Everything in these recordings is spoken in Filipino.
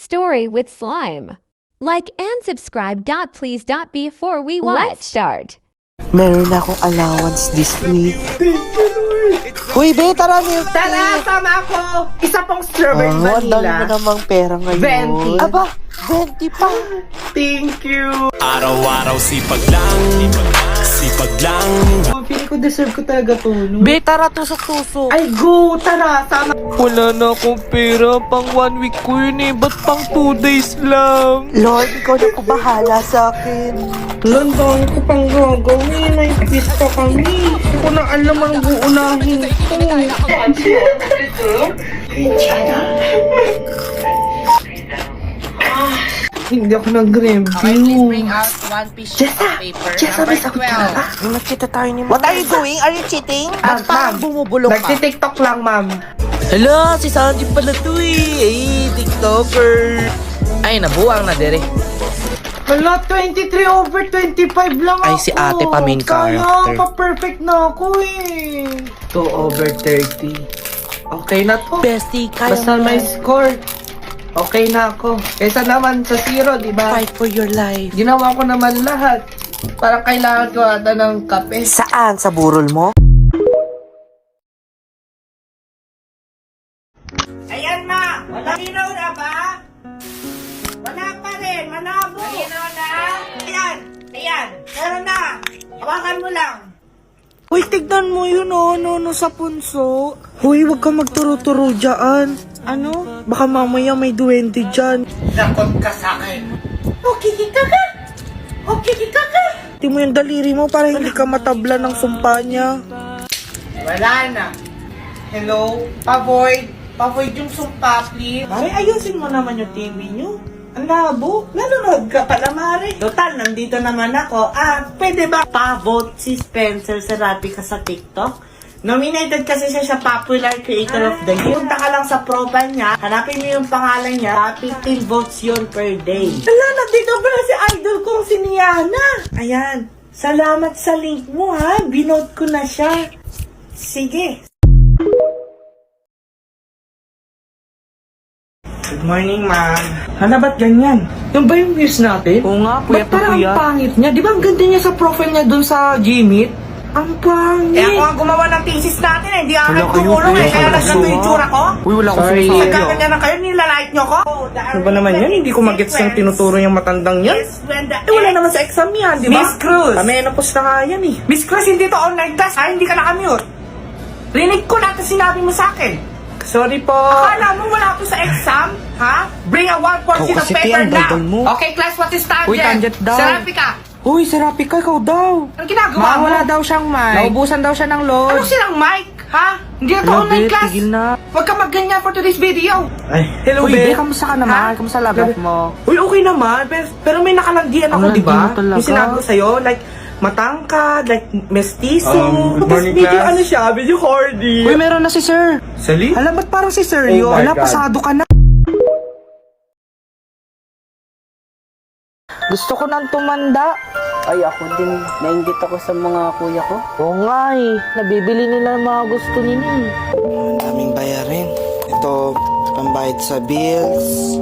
story with slime. Like and subscribe. Please. Before we watch. Let's start. Meron na akong allowance this week. Uy, be, tara milk tea. Tara, sama ako! Isa pong strawberry Ang dami mo vanilla. namang pera ngayon. 20. Aba, 20 pa. Thank you! Araw-araw sipag lang, sipag lang. Pili ko deserve ko talaga to, no? Be, tara, tusok-tusok. Ay, go! Tara, sama! Wala na akong pera. Pang 1 week ko yun eh. Ba't pang 2 days lang? Lord, ikaw na po bahala sa akin. London ko pang gagawin. May pista kami. Hindi ko na alam ang uunahin ko. Hindi ako nag-review. Bring out one piece of paper. Number 12. Nakita tayo ni What are you doing? Are you cheating? Ma'am, Parang bumubulong ka. Nagtitiktok lang, ma'am. Hala, si Sandy pala to eh. Ay, TikToker. Ay, nabuang na dire. Hala, 23 over 25 lang ako. Ay, si ate pa main character. Kaya, pa-perfect na ako eh. 2 over 30. Okay na to. Bestie, kaya Basta mo. may score. Okay na ako. Kaysa naman sa 0, di ba? Fight for your life. Ginawa ko naman lahat. Parang kailangan ko ata ng kape. Saan? Sa burol mo? Ayan, ma! Malinaw na ba? Wala pa rin. Manabo. Malinaw na? Ayan. Ayan. Meron na. Hawakan mo lang. Uy, tignan mo yun no, sa punso. Huy, wag kang magturo-turo dyan. Ano? Baka mamaya may duwende dyan. Nakot ka sa akin. Okay ka ka? Okay ka ka? Hindi mo yung daliri mo para hindi ka matabla ng sumpa niya. Wala na. Hello? Pavoid. Pavoid yung sumpa, please. Mare, ayusin mo naman yung TV nyo. Ang labo. Nanonood ka pala, Mare. Total, nandito naman ako. Pwede ba pa-vote si Spencer Serapica sa TikTok? Nominated kasi siya sa Popular Creator of the Year. Punta ka lang sa profile niya, hanapin mo yung pangalan niya, 15 votes yun per day. Hala, nandito pala si idol kong si Niana. Ayan, salamat sa link mo ha, binote ko na siya. Sige. Good morning, ma'am. Hala, ba't ganyan? Yung ba yung views natin? Oo nga, Ba't parang ang pangit niya? Di ba ang ganda niya sa profile niya dun sa Gmeet? Ang pangit. Eh ako ang gumawa ng thesis natin eh. Hindi ako Wala kayo, tumulong eh. kaya Kaya kayo nagganto yung tsura ko. Uy, wala akong Sorry. sinasabi. Nagkaganyan na kayo, nilalike nyo ko. Ano ba naman yan? Hindi ko magets yung tinuturo yung matandang yan. Eh wala naman sa exam yan, di ba? Miss Cruz. Menopause na nga yan eh. Miss Cruz, hindi to online class. Hindi ka nakamute. Rinig ko na ito sinabi mo sa akin. Sorry po. Akala mo wala ako sa exam? Ha? Bring a 1 portion of kasi paper tiyan, now. idol mo. Okay, class, what is tangent? Uy, tangent daw. Serapika. Uy, Serapika, ikaw daw. Ano ginagawa mo? Wala daw siyang mic. Naubusan daw siya ng load. Ano silang mic? Ha? Hindi na to Hello, online babe, class. tigil na. Huwag ka magganyan for today's video. Ay, hello, Uy, babe. be, kamusta ka naman? Kamusta love life mo? Uy, okay naman. Pero may nakalandian ako, Ang di ba? landi mo talaga. Yung sinabi ko sa'yo, like, matangkad, like, mestizo. Good morning, Tapos video, class. ano siya, video horny. Uy, meron na si Sir. Sali? Alam, ba't parang si Sir Oh yun? my Wala, God. pasado ka na. Gusto ko nang tumanda. Ay, ako din. Nainggit ako sa mga kuya ko. Oo nga eh. Nabibili nila ang mga gusto nila eh. Ang daming bayarin. Ito, pambayad sa bills.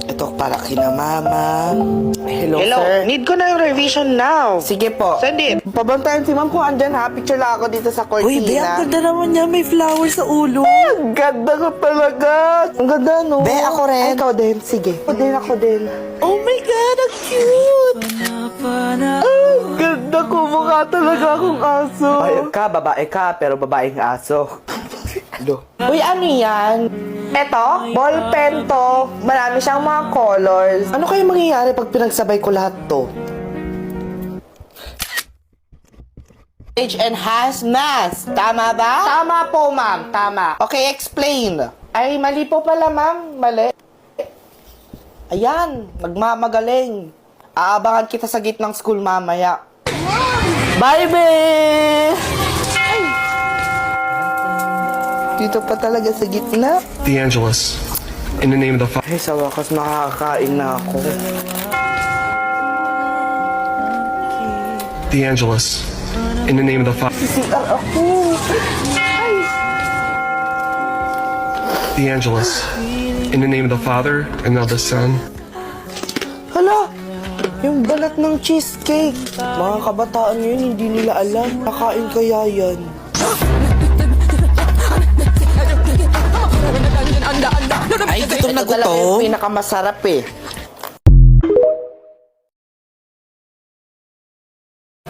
Ito, para kina mama. Hello, sir. Need ko na yung revision now. Sige po. Send it. Pabantayan si ma'am kung andyan ha. Picture lang ako dito sa cortina. Uy, be, ang ganda naman niya. May flowers sa ulo. Ang ganda ko talaga. Ang ganda, no? Be, ako rin. Ay, ikaw din. Sige. Ako din. Oh my God, ang cute. Ang ganda ko. Mukha talaga akong aso. babae ka, pero babaeng aso. Uy, ano yan? Eto, ball pen to. Marami siyang mga colors. Ano kaya mangyayari pag pinagsabay ko lahat to? Age enhanced mask. Tama ba? Tama po, ma'am. Tama. Okay, explain. Ay, mali po pala, ma'am. Mali. Ayan, magmamagaling. Aabangan kita sa gitnang school mamaya. Bye, babe! Dito pa talaga sa gitna. DeAngelis, in the name of the Father. Ay, sa wakas makakain na ako. DeAngelis, in the name of the Father. CR ako. DeAngelis, In the name of the Father, and of the Son. Hala, yung balat ng cheesecake. Mga kabataan yun, hindi nila alam. Nakain kaya yan. Ay, gutom na gutom. Yung pinakamasarap eh.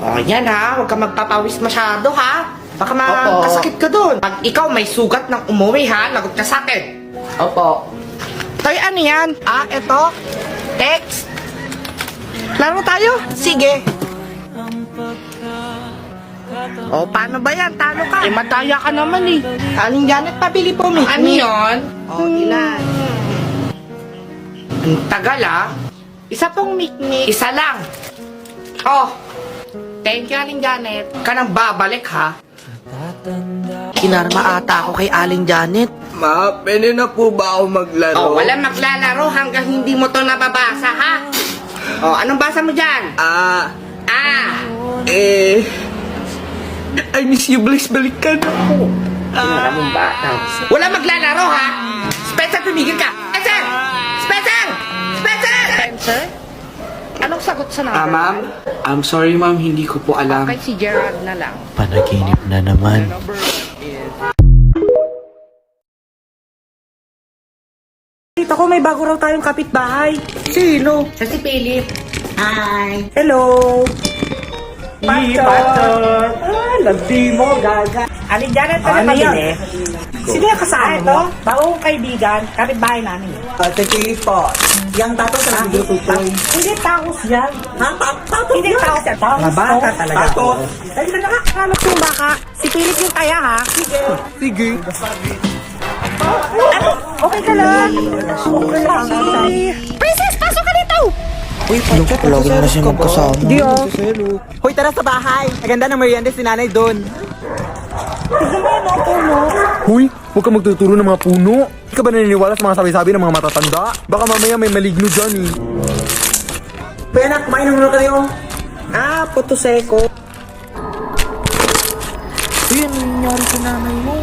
Oh, yan ha. Huwag ka magpapawis masyado ha. Baka makasakit ka doon. Pag ikaw may sugat ng umuwi ha, lagot ka sa akin. Opo. Toy, ano yan? Eto. Text. Laro tayo? Sige. O, paano ba yan? Talo ka. Mataya ka naman eh. Aling Janet, pabili po mi. Ano yun? O, ilan? Ang tagal ah. Isa pong mikmik. Isa lang. Oh. Thank you, Aling Janet. Ka nang babalik ha. Kinarma ata ako kay Aling Janet. Ma, pwede na po ba ako maglaro? Oh, walang maglalaro hanggang hindi mo to nababasa ha. Oh, anong basa mo dyan? I miss you, Blaze. Balikan ako. Maraming bata. Wala maglalaro ha! Spencer, tumigil ka! Spencer! Spencer! Spencer! Spencer? Anong sagot sa number? Ma'am? I'm sorry, ma'am. Hindi ko po alam. Okay, si Gerard na lang. Panaginip na naman. Kita ko may bago raw tayong kapitbahay. Sino? Sa si Philip. Hi! Hello! Pastor! Landi mo, gaga. Aling Janet, ano ba yan? Sino yung kasama ito? Bagong kaibigan, kapitbahay namin. Sige po. Yang tato sa naglututoy. Hindi takos yan. Ha? Takos yan? Hindi takos yan. Takos Bata talaga. Takos. Dali na nakakakalap yung baka. Si Philip yung kaya ha? Sige. Sige. Okay ka lang. Okay lang. Princess, pasok ka dito! Uy, pagkat. Lagi na siya magkasama. Di oh. Hoy, tara sa bahay. Maganda ng merienda si nanay doon. Tignan mo yung mga puno. Huy, huwag ka magtuturo ng mga puno. Hindi ka ba naniniwala sa mga sabi-sabi ng mga matatanda? Baka mamaya may maligno dyan eh. Kaya na, kumain ng mga kayo. Puto seko. Uy, ano nangyari sa nanay mo?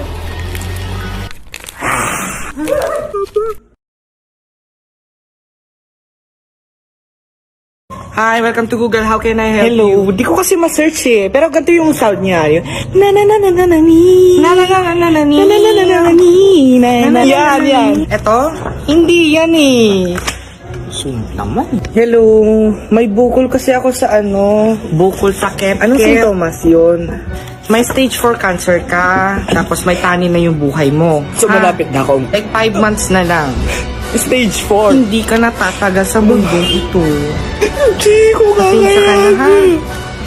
Hi, welcome to Google. How can I help you? Hello. Di ko kasi ma-search eh. Pero ganito yung sound niya. Yung na na na na na na ni. Na na na na na na ni. Na na na na na ni. Yan, yan. Eto? Hindi yan eh. Sino naman? Hello. May bukol kasi ako sa ano. Bukol sa kep. Anong sintomas yun? May stage 4 cancer ka. Tapos may tanin na yung buhay mo. So, malapit na ako. Like 5 months na lang. Stage 4. Hindi ka natatagal sa mundong ito. Chico, Pasensya ka na ha.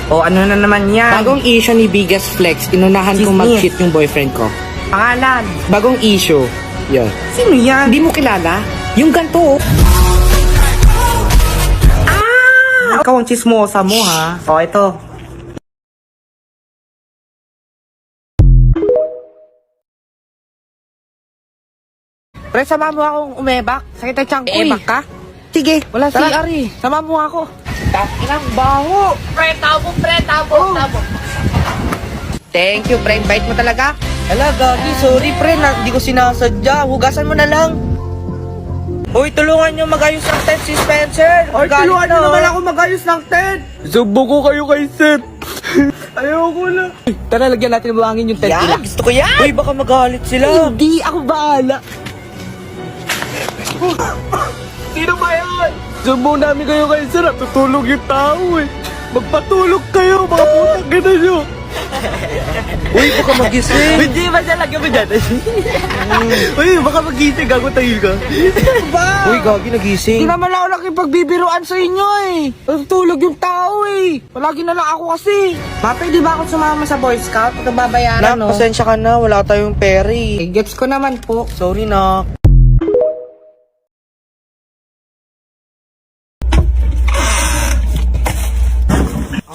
O ano na naman yan? Bagong issue ni Biggest Flex, inunahan kong mag-cheat yung boyfriend ko. Pangalan? Bagong issue. Yan. Sino yan? Hindi mo kilala? Yung ganto. Ikaw ang chismosa mo ha. O ito. Pre, sama mo akong umebak. Sakit ang tiyan ko eh. ka? Sige. Wala si Tara. Ari. Sama mo ako. Ilang baho. Pre, tabo, tabo. Thank you, pre. Bite mo talaga. Ala, Gagi. Sorry, pre. Hindi ko sinasadya. Hugasan mo na lang. Uy, tulungan nyo magayos ng tent si Spencer. Or tulungan nyo naman ako magayos ng tent. Subo ko kayo kay Seth. Ayoko na. Tara, lagyan natin ng buhangin yung tent nila. Gusto ko yan. Uy, baka magalit sila. Hindi, ako bahala. Sino ba yan? Sumbong namin kayo kay Sir. Tutulog yung tao eh. Magpatulog kayo, mga putang gana nyo. Uy, baka magising. Hindi ba siya lagyan mo dyan? Uy, baka magising. Gago tayo ka. Uy, Gagi, nagising. Hindi naman ako nakipagbibiruan sa inyo eh. Tulog yung tao eh. Palagi na lang ako kasi. Ma, pwede ba ako sumama sa Boy Scout? Pag babayaran no? Pasensya ka na. Wala tayong peri. Gets ko naman po. Sorry na.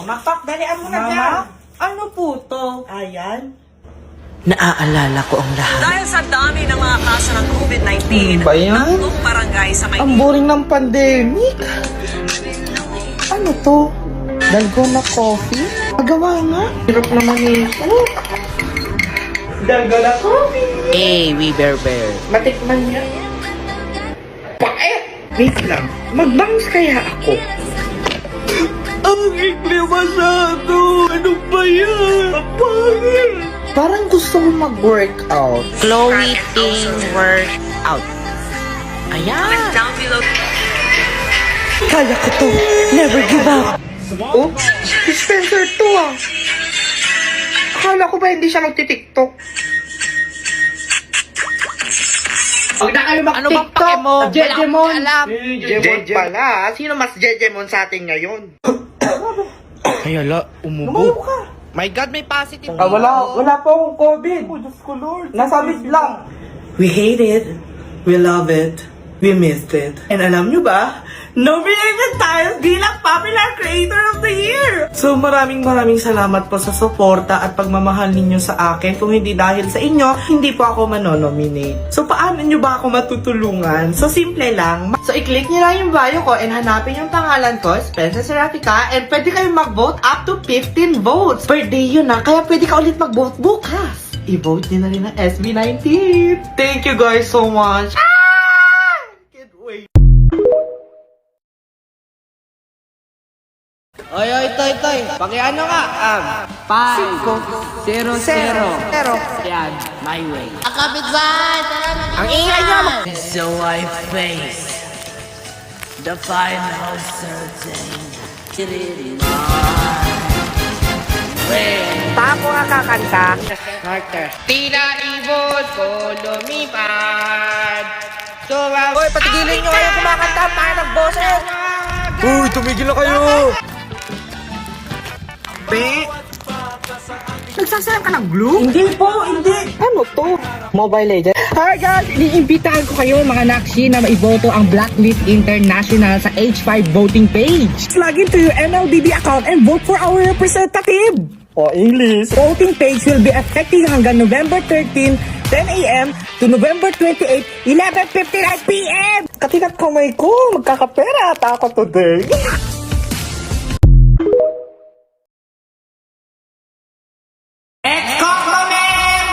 Mapak, dalian mo na dyan. Ano po to? Ayan. Naaalala ko ang lahat. Dahil sa dami ng mga kaso ng COVID-19, ba yan? tatlong barangay sa Ang boring ng pandemic. Ano to? Dalgona coffee? Magawa nga. Hirap naman ito. Dalgona coffee. Hey, we bear. Matikman niya. Wait lang, mag-bounce kaya ako? Ang ikli masyado! Ano ba yan? Ang pangit! Parang gusto ko mag-workout. Chloe Ting Workout. Ayan. Down below. Kaya ko to. Never give up. Oh, si Spencer to ah. Akala ko ba hindi siya magti-tiktok? Huwag na kayo Ano bang pake mo? Wala akong Jejemon. alam. Jejemon pala. Sino mas Jejemon sa atin ngayon? Ay, ala, Lumayo ka. My God, may positive. Wala po akong COVID. Oh, Diyos ko, Lord. Nasabit lang. We hate it. We love it. We missed it. And alam nyo ba? Nominated tayo bilang Popular Creator of the Year! So maraming salamat po sa suporta at pagmamahal ninyo sa akin. Kung hindi dahil sa inyo, hindi po ako manonominate. So paano nyo ba ako matutulungan? So simple lang. So i-click nyo lang yung bio ko and hanapin yung pangalan ko, Spencer Serafica, and pwede kayong mag-vote up to 15 votes. Per day yun na, kaya pwede ka ulit mag-vote bukas. I-vote nyo na rin ang SB19. Thank you guys so much. Can't wait. Oy, toy. Pakiano ka? 5, 0, 0. Yan, my way. Ang ingay niya. So I face the final certainty. Papo nga kakanta. Carter. Tila ibon ko lumipad. Hoy, patigilin nyo kayong kumakanta para ng boses! Uy, tumigil na kayo! Nagsasayan ka ng glue? Hindi po, hindi. Ano to? Mobile Legends. Hi guys! Iniimbitahan ko kayo mga nakshi na maiboto ang Blacklist International sa H5 voting page. Log into your MLBB account and vote for our representative. O English. Voting page will be effective hanggang November 13, 10 a.m. to November 28, 11:59 p.m. Katinat kamay ko, magkakapera ata ako today.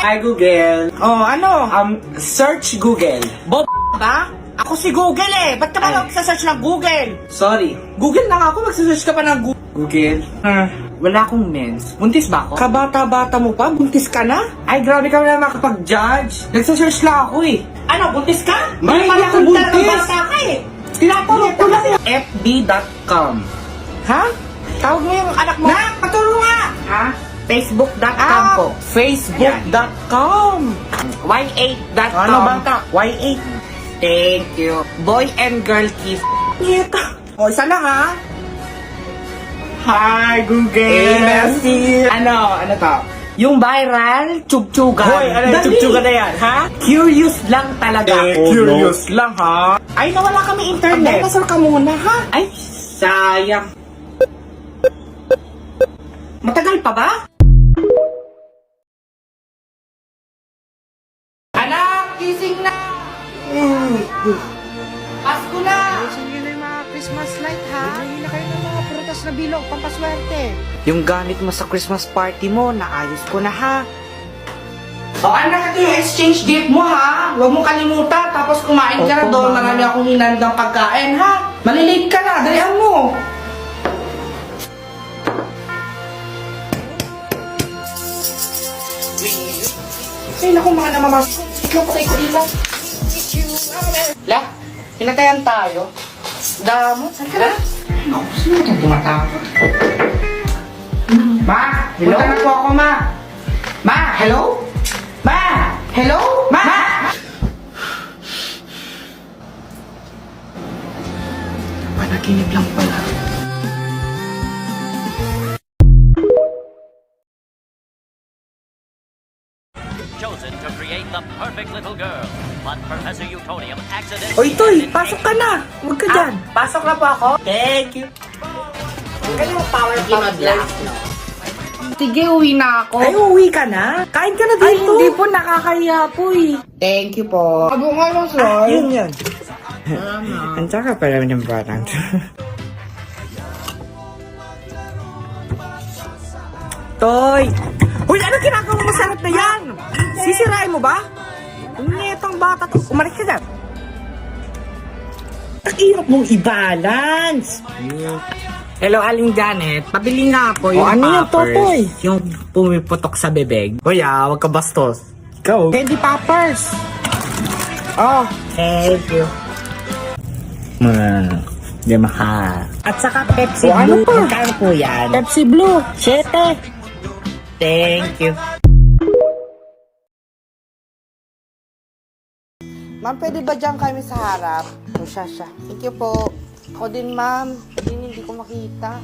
Hi Google. Oh, ano? Search Google. Bob ba? Ako si Google eh. Ba't ka ba magsa-search ng Google? Sorry. Google na nga ako. Magsa-search ka pa ng Google. Wala akong mens. Buntis ba ako? Kabata-bata mo pa? Buntis ka na? Ay, grabe ka na makapag-judge. Nagsa-search lang ako eh. Ano, buntis ka? May hindi ako buntis. Bata ka eh. Tinatawag ko lang fb.com. Ha? Tawag mo yung anak mo? Na, patulong nga! Ha? Facebook.com po. Facebook.com. Y8.com. Ano bangka? Y8. Thank you. Boy and girl kiss. Nyeta. O, isa lang ha. Hi, Google. Hey, Messi. Ano to? Yung viral, tsug-tsugan. Hoy, ano yung tsug-tsugan na yan, ha? Curious lang talaga ako. Curious lang, ha? Ay, nawala kami internet. Pasal ka muna, ha? Ay, sayang. Matagal pa ba? Anak, gising na! Pasko na! Ayusin nyo na yung mga Christmas light, ha? Bumili na kayo ng mga prutas na bilog, pampaswerte. Yung gamit mo sa Christmas party mo, naayos ko na ha. O anak, ito yung exchange gift mo ha. Huwag mo kalimutan, tapos kumain ka na doon. Marami akong hinandang pagkain ha. Malilate ka na, dalihan mo. Ay, naku mga namamas. Ikaw patay ko ilan. La, pinatayan tayo. Damo, saan ka na? Naku, sino itong tumatakot? Ma, hello? Punta na po ako, ma. Ma, hello? Ma, hello? Ma! Panaginip lang pala. Chosen to create the perfect little girl, but Professor Utonium accidentally... Oy, Toy, pasok ka na. Huwag ka dyan. Pasok na po ako. Thank you. Kanyang power blast, no? Sige, uwi na ako. Ay, uwi ka na? Kain ka na dito. Ay, hindi po. Nakakahiya po eh. Thank you po. Abo nga lang, sir. Yun yan. Ang tsaka pa naman yung batang. Toy! Uy, ano ginagawa mo sa harap na yan? Sisirain mo ba? Unyetang bata to. Umalis ka dyan. Ang hirap mong i-balance. Hello, Aling Janet. Pabili nga po yung ano yung poppers. totoy? Yung pumiputok sa bebeg. Kuya, wag ka bastos. Ikaw? Candy poppers. Oh, Thank you. Di maka. At saka Pepsi ano Blue. pa? Magkano po yan? Pepsi Blue. 7. Thank you. Ma'am, pwede ba dyan kami sa harap? O siya. Thank you po. Ako din, ma'am. Hindi ko makita.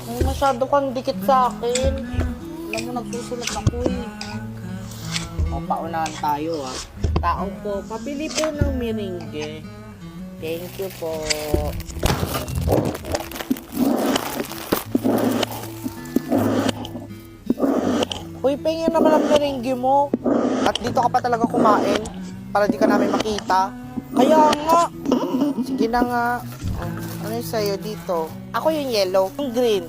Ay, masyado kang dikit sa akin. Alam mo, nagsusulat ako eh. O, paunahan tayo ah. Tao po, pabili po ng merengue. Thank you po. Uy, pingin naman ang merengue mo. At dito ka pa talaga kumain para di ka namin makita. Kaya nga. Sige na nga. Ano yung sa'yo dito? Ako yung yellow. Yung green.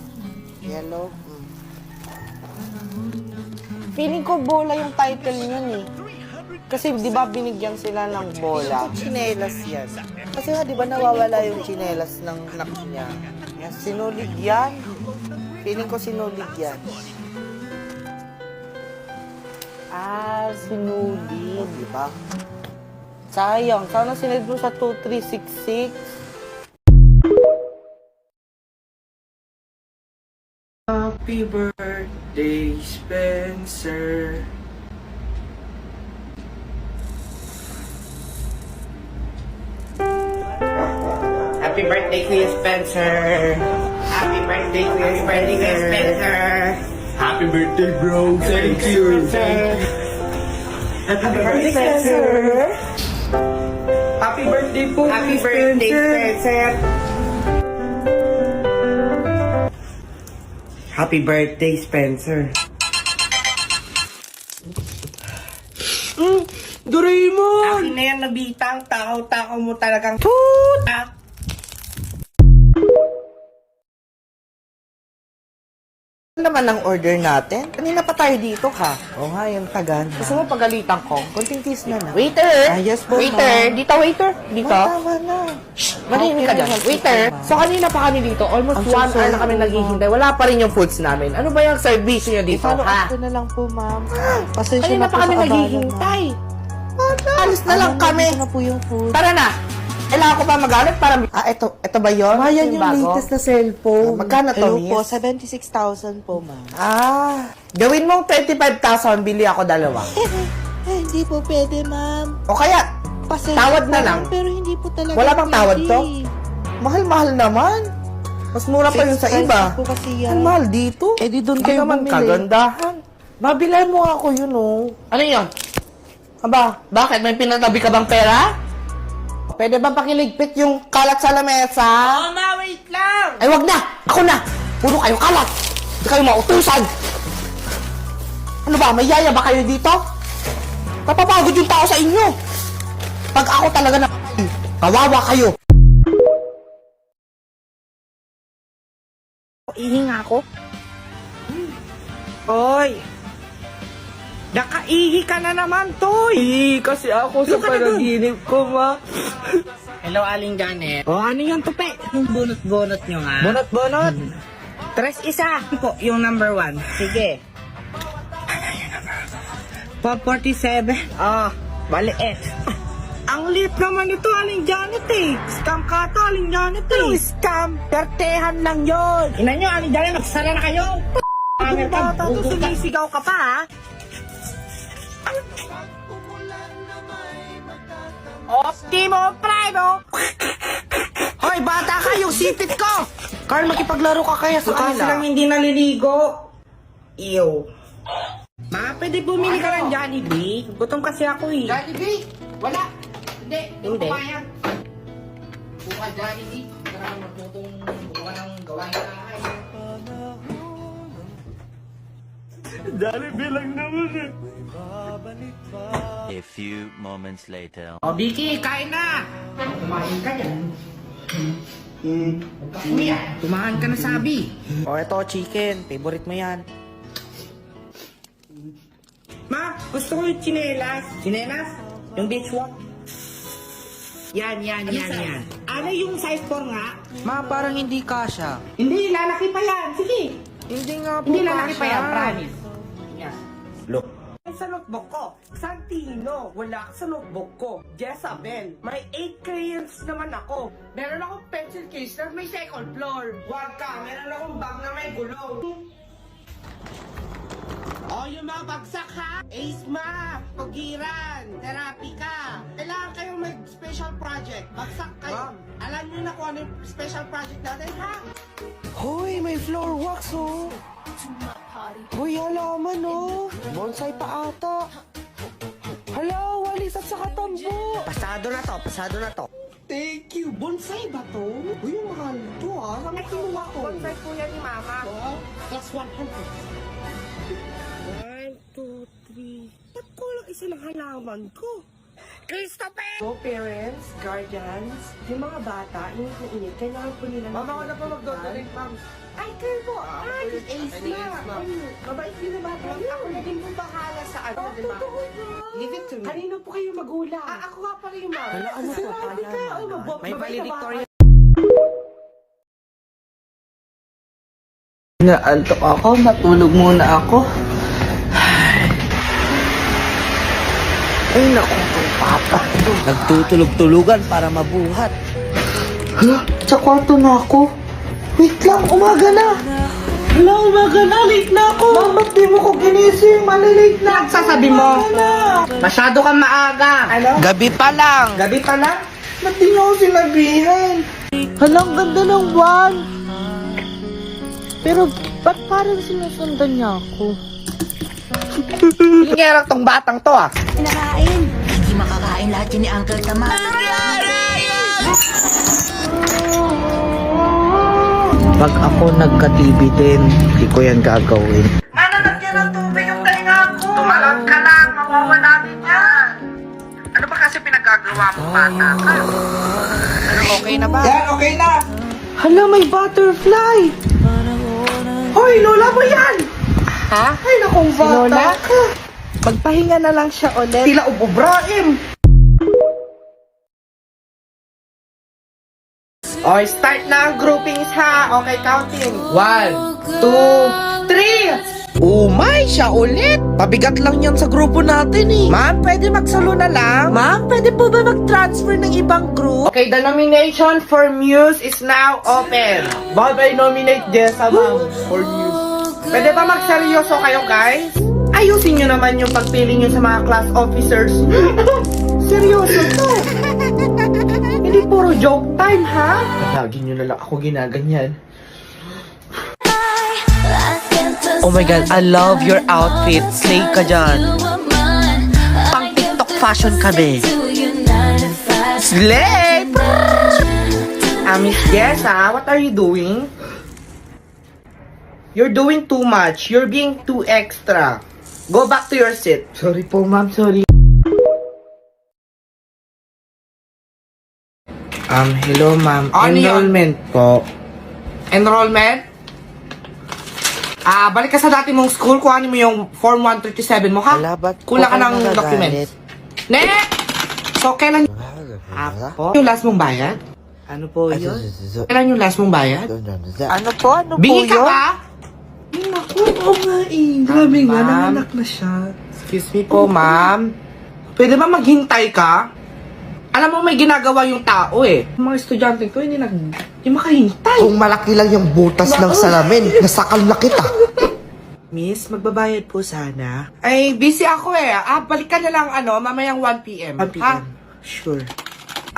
Yellow. Feeling ko bola yung title niyan eh. Kasi di ba binigyan sila ng bola? Chinelas yan. Kasi nga di ba nawawala yung chinelas ng anak niya? Yan, sinulig yan. Feeling ko sinulig yan. Ah, sinuli, di ba? Sayang, sana sinend mo sa 2366. Happy birthday, Spencer. Happy birthday, Kuya Spencer. Happy birthday, Kuya Spencer. Happy birthday, bro. Thank you. Happy birthday, Spencer. Happy birthday po, Happy birthday, Spencer. Happy birthday, Spencer. Doraemon! Akin na yan, nabitang. Takaw-takaw mo talagang tutak. Ano naman ang order natin? Kanina pa tayo dito ha. O nga, yung tagan. Gusto mo pagalitan ko? Konting tease na na. Waiter! Ah, yes po, Waiter! ma'am. Dito, waiter! Dito! Tama na. Manahimik ka dyan. Waiter! So, kanina pa kami dito. Almost I'm 1 so hour sorry na kami po, naghihintay. Wala pa rin yung foods namin. Ano ba yung service nyo dito, I-follow ha? up ko na lang po, ma'am. Pasensya Kanina na po pa kami sa abala, naghihintay. Alis na ma'am. lang kami. Nandito na po yung food. Tara na! Kailangan ko pa magalit para... Ah, ito ba yun? Yan yung latest na cellphone. Magkano to, Hello miss? po, 76,000 po, ma'am. Ah, gawin mong 25,000, bili ako dalawa. Hindi po pwede, ma'am. O kaya, tawad na lang. Pero hindi po talaga Wala bang tawad to? Mahal-mahal naman. Mas mura pa yun sa iba. po kasi Ang yan. mahal dito. Eh, di doon Hindi kayo naman bumili. kagandahan. Babilan mo ako yun, oh. Ano yun? Aba, bakit? May pinatabi ka bang pera? Pwede bang pakiligpit yung kalat sa lamesa? Oh, ma, wait lang. Ay, wag na! Ako na! Puro kayo kalat! Hindi kayo mautusan! Ano ba? May yaya ba kayo dito? Napapagod yung tao sa inyo! Pag ako talaga na... Kawawa kayo! Ihinga ako. Hoy! Nakaihi ka na naman, Toy! Kasi ako sa panaginip ko, ma. Hello, Aling Janet. O, ano yung tupi? Yung bunot-bunot nyo, nga. Bunot-bunot. Tres isa. Po, yung number 1. Sige. 447. Oh, maliit. Ang liit naman ito, Aling Janet eh. Scam ka to, Aling Janet eh. Anong scam? Pertehan lang yun. Ina nyo, Aling Janet, magsara na kayo. Pangil ka, sumisigaw ka pa, ha? Optimo Primo! Hoy, bata ka! Yung sipit ko! Carl, makipaglaro ka kaya sa Kasi lang kanila. hindi naliligo. Ew. Ma, pwede bumili ka ng Jollibee? Gutom kasi ako eh. Jollibee? Wala! Hindi! Hindi. Buka Jollibee. Hindi ka naman matutong buka ng gawain na kayo. Jollibee lang naman eh. A few moments later. O, Vicky, kain na! Kumain ka yan. Kumain ka na, sabi. O, ito, chicken. Favorite mo yan. Ma, gusto ko yung chinelas. Chinelas? Yung beach walk. Yan. Ano yung size 4 nga? Ma, parang hindi kasha. Hindi, lalaki pa yan. Sige. Hindi nga po Hindi lalaki kasha. pa yan, promise. Yan. Look. Sa notebook ko, Santino, wala sa notebook ko. Jezabel, may 8 crayons naman ako. Meron akong pencil case na may second floor. Wag ka, meron akong bag na may gulong. Oh, yung mga bagsak ha? Ace Ma, Pugiran, Terapika. Kailangan kayong mag-special project. Bagsak kayo. Alam niyo na kung ano yung special project natin ha? Hoy, may floor wax oh. Hoy, halaman oh. Bonsai pa ata. Hala, walis at saka tambo. Pasado na to. Thank you. Bonsai ba to? Uy, mahal to ha. Saan kinuha ko? Bonsai po yan ni Mama. Plus 100. 1, 2, 3. Ba't kulang isa ng halaman ko? Christopher! So, parents, guardians, yung mga bata, init na init, kailangan po nila... Mama, ako na po magdodorate, ma'am. Ay, kayo po! Ace na! Mabait yun na bata. Ako na din po bahala sa ano, di ba? Totoo ba? Give it to me. Kanino po kayo magulang? Ako nga pala yung mama. Ano to? May valedictorian. Naantok ako, matulog muna ako. Ay, naku, itong papa. Nagtutulog-tulugan para mabuhat. Hala, sa kwarto na ako. Wait lang, umaga na. Hala, umaga na, late na ako. Ma'am, ba't di mo ko ginising? Malilate na. Sasabi mo, masyado kang maaga. Ano? Gabi pa lang. Gabi pa lang? Ba't di niyo ako sinabihan? Hala, ang ganda ng buwan. Pero, ba't parang sinusundan niya ako? Hingerang tong batang to ah. Hindi makakain lahat yun ni Uncle Tama. Pag ako nagka-TV din, hindi ko yan gagawin. Mananagyan ng tubig yung tainga ko. Tumalab ka lang, mawawala din yan. Ano ba kasi pinagagawa mo, bata ka? Ano, okay na ba? Yan, okay na. Hala, may butterfly! Hoy, lola mo yan! Ha? Ay, nakong bata Lola? ka. Magpahinga na lang siya ulit. Tila ubobraim. Okay, start na ang groupings ha. Okay, counting. 1, 2, 3. Umay, siya ulit! Pabigat lang yan sa grupo natin eh. Ma'am, pwede magsalo na lang? Ma'am, pwede po ba mag-transfer ng ibang group? Okay, the nomination for Muse is now open. Bakit I nominate Jessa, ma'am, for news? Pwede ba magseryoso kayo, guys? Ayusin nyo naman yung pagpili nyo sa mga class officers. Seryoso to. Hindi puro joke time, ha? Lagi nyo na lang ako ginaganyan. Oh my God, I love your outfit. Slay ka dyan. Pang TikTok fashion kami. Slay! Miss Jessa, what are you doing? You're doing too much. You're being too extra. Go back to your seat. Sorry po, ma'am, sorry. Hello, ma'am. Ano Enrollment po. Enrollment? Balik ka sa dati mong school, kuhanin mo yung Form 137 mo, ha? Hala, ba't Kulang ka po ng kayo documents. Next! So, kailan... po? Yung last mong bayad? Ano po yun? Kailan yung last mong bayad? Ano po? Ano po Bingi ka yun? ba? Oo nga eh. Grabe nga, Ma'am. nanganak na siya. Excuse me po, ma'am. Pwede ba maghintay ka? Alam mo, may ginagawa yung tao eh. Yung mga estudyante ko, hindi makahintay. Kung malaki lang yung butas ng salamin, nasakal na kita. Miss, magbabayad po sana. Ay, busy ako eh. Balik ka na lang mamayang 1 p.m. 1 p.m. Ha? Sure.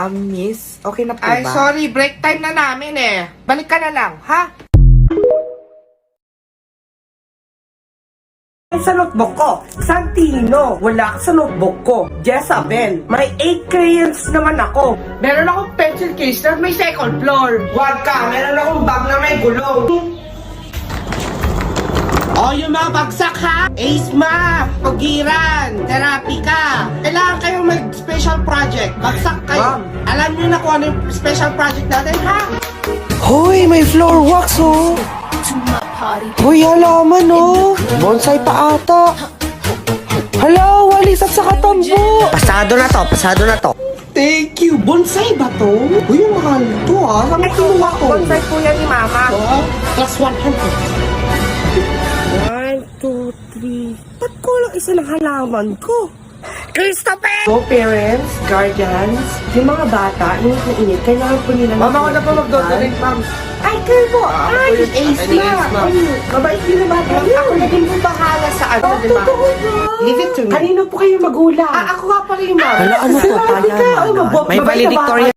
Miss, okay na po Ay, ba? Sorry, break time na namin eh. Balik ka na lang, ha? Sa notebook ko, Santino, wala sa notebook ko. Jezabel, may 8 crayons naman ako. Meron akong pencil case na may second floor. Wag ka, meron akong bag na may gulong. Oh, yung mga bagsak ha? Ace Ma, Pugiran, Terapika. Kailangan kayong mag-special project. Bagsak kayo. Alam niyo na kung ano yung special project natin, ha? Hoy, may floor wax oh. Hoy, halaman oh. Bonsai pa ata. Hala, walis at saka tambo. Pasado na to. Thank you. Bonsai ba to? Uy, yung mahal to ah. Saan mo kinuha ko? Bonsai po yan ni Mama. Wow. Plus 100. 1, 2, 3. Ba't kulang isa ng halaman ko? Christopher! So, parents, guardians, yung mga bata, init, kailangan po nila Mama, ako na po mag-donate, ma'am. Ay, kayo po! Ay, ace na! Mabait din na bata. Ako na din po bahala sa ano, di ba? Totoo ba? Give it to me. Kanino po kayo magulang? Ako nga pala yung mama. Hala, ano to? Sinabi ka, May valedictorian